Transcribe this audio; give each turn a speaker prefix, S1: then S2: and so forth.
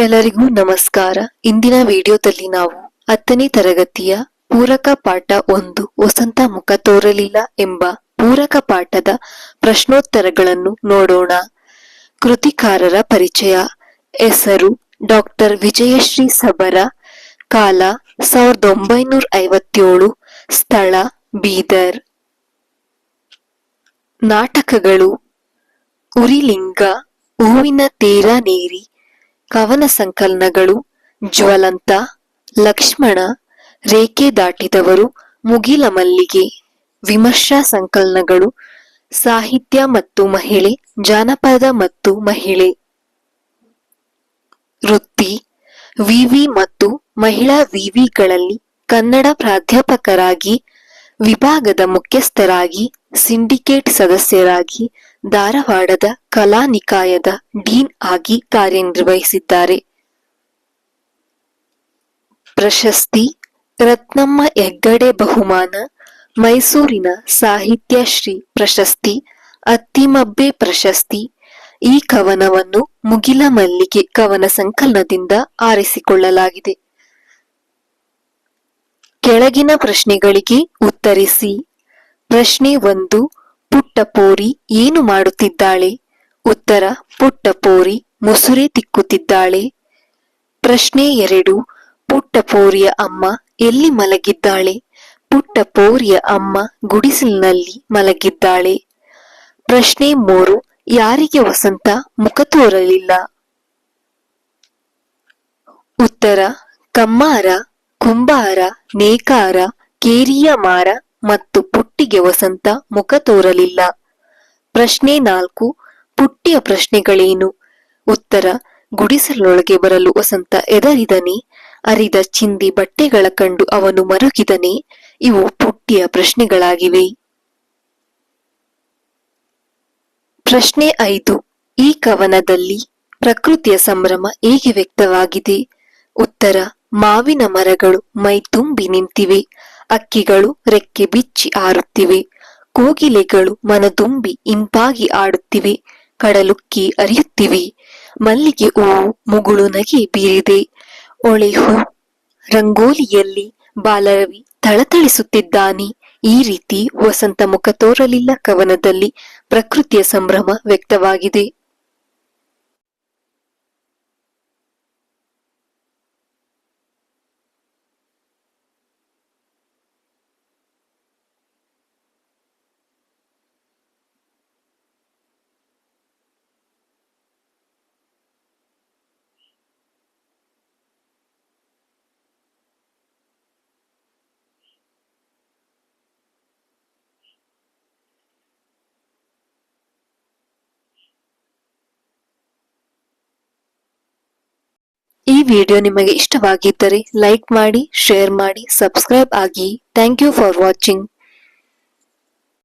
S1: ಎಲ್ಲರಿಗೂ ನಮಸ್ಕಾರ. ಇಂದಿನ ವಿಡಿಯೋದಲ್ಲಿ ನಾವು 10ನೇ ತರಗತಿಯ ಪೂರಕ ಪಾಠ 1 ವಸಂತ ಮುಖ ತೋರಲಿಲ್ಲ ಎಂಬ ಪೂರಕ ಪಾಠದ ಪ್ರಶ್ನೋತ್ತರಗಳನ್ನು ನೋಡೋಣ. ಕೃತಿಕಾರರ ಪರಿಚಯ. ಹೆಸರು ಡಾಕ್ಟರ್ ವಿಜಯಶ್ರೀ ಸಬರ. ಕಾಲ 1957. ಸ್ಥಳ ಬೀದರ್. ನಾಟಕಗಳು: ಉರಿಲಿಂಗ, ಹೂವಿನ ತೇರ ನೇರಿ. ಕವನ ಸಂಕಲನಗಳು: ಜ್ವಲಂತ, ಲಕ್ಷ್ಮಣ, ರೇಖೆ ದಾಟಿದವರು, ಮುಗಿಲ ಮಲ್ಲಿಗೆ. ವಿಮರ್ಶಾ ಸಂಕಲನಗಳು: ಸಾಹಿತ್ಯ ಮತ್ತು ಮಹಿಳೆ, ಜಾನಪದ ಮತ್ತು ಮಹಿಳೆ. ವೃತ್ತಿ: ವಿವಿ ಮತ್ತು ಮಹಿಳಾ ವಿವಿಗಳಲ್ಲಿ ಕನ್ನಡ ಪ್ರಾಧ್ಯಾಪಕರಾಗಿ, ವಿಭಾಗದ ಮುಖ್ಯಸ್ಥರಾಗಿ, ಸಿಂಡಿಕೇಟ್ ಸದಸ್ಯರಾಗಿ, ಧಾರವಾಡದ ಕಲಾ ನಿಕಾಯದ ಡೀನ್ ಆಗಿ ಕಾರ್ಯನಿರ್ವಹಿಸಿದ್ದಾರೆ. ಪ್ರಶಸ್ತಿ: ರತ್ನಮ್ಮ ಹೆಗ್ಗಡೆ ಬಹುಮಾನ, ಮೈಸೂರಿನ ಸಾಹಿತ್ಯ ಶ್ರೀ ಪ್ರಶಸ್ತಿ, ಅತ್ತಿಮಬ್ಬೆ ಪ್ರಶಸ್ತಿ. ಈ ಕವನವನ್ನು ಮುಗಿಲ ಮಲ್ಲಿಗೆ ಕವನ ಸಂಕಲನದಿಂದ ಆರಿಸಿಕೊಳ್ಳಲಾಗಿದೆ. ಕೆಳಗಿನ ಪ್ರಶ್ನೆಗಳಿಗೆ ಉತ್ತರಿಸಿ. ಪ್ರಶ್ನೆ 1. ಪುಟ್ಟಪೋರಿ ಏನು ಮಾಡುತ್ತಿದ್ದಾಳೆ? ಉತ್ತರ: ಪುಟ್ಟಪೋರಿ ಮುಸುರೆ ತಿಕ್ಕುತ್ತಿದ್ದಾಳೆ. ಪ್ರಶ್ನೆ 2. ಪುಟ್ಟಪೋರಿಯ ಅಮ್ಮ ಎಲ್ಲಿ ಮಲಗಿದ್ದಾಳೆ? ಪುಟ್ಟಪೋರಿಯ ಅಮ್ಮ ಗುಡಿಸಲಿನಲ್ಲಿ ಮಲಗಿದ್ದಾಳೆ. ಪ್ರಶ್ನೆ 3. ಯಾರಿಗೆ ವಸಂತ ಮುಖ ತೋರಲಿಲ್ಲ? ಉತ್ತರ: ಕಮ್ಮಾರ, ಕುಂಬಾರ, ನೇಕಾರ, ಕೇರಿಯ ಮಾರ ಮತ್ತು ಪುಟ್ಟಿಗೆ ವಸಂತ ಮುಖ ತೋರಲಿಲ್ಲ. ಪ್ರಶ್ನೆ 4. ಪುಟ್ಟಿಯ ಪ್ರಶ್ನೆಗಳೇನು? ಉತ್ತರ: ಗುಡಿಸಲೊಳಗೆ ಬರಲು ವಸಂತ ಹೆದರಿದನೇ? ಅರಿದ ಚಿಂದಿ ಬಟ್ಟೆಗಳ ಕಂಡು ಅವನು ಮರುಗಿದನೇ? ಇವು ಪುಟ್ಟಿಯ ಪ್ರಶ್ನೆಗಳಾಗಿವೆ. ಪ್ರಶ್ನೆ 5. ಈ ಕವನದಲ್ಲಿ ಪ್ರಕೃತಿಯ ಸಂಭ್ರಮ ಹೇಗೆ ವ್ಯಕ್ತವಾಗಿದೆ? ಉತ್ತರ: ಮಾವಿನ ಮರಗಳು ಮೈ ತುಂಬಿ ನಿಂತಿವೆ, ಅಕ್ಕಿಗಳು ರೆಕ್ಕೆ ಬಿಚ್ಚಿ ಹಾರುತ್ತಿವೆ, ಕೋಗಿಲೆಗಳು ಮನದುಂಬಿ ಇಂಪಾಗಿ ಆಡುತ್ತಿವೆ, ಕಡಲುಕ್ಕಿ ಹರಿಯುತ್ತಿವೆ, ಮಲ್ಲಿಗೆ ಹೂವು ಮುಗುಳು ನಗೆ ಬೀರಿದೆ, ಹೊಳೆಹೂ ರಂಗೋಲಿಯಲ್ಲಿ ಬಾಲರವಿ ಥಳಥಳಿಸುತ್ತಿದ್ದಾನೆ. ಈ ರೀತಿ ವಸಂತ ಮುಖ ತೋರಲಿಲ್ಲ ಕವನದಲ್ಲಿ ಪ್ರಕೃತಿಯ ಸಂಭ್ರಮ ವ್ಯಕ್ತವಾಗಿದೆ. ಈ ವಿಡಿಯೋ ನಿಮಗೆ ಇಷ್ಟವಾಗಿದ್ದರೆ ಲೈಕ್ ಮಾಡಿ, ಶೇರ್ ಮಾಡಿ, ಸಬ್ಸ್ಕ್ರೈಬ್ ಆಗಿ. Thank you for watching.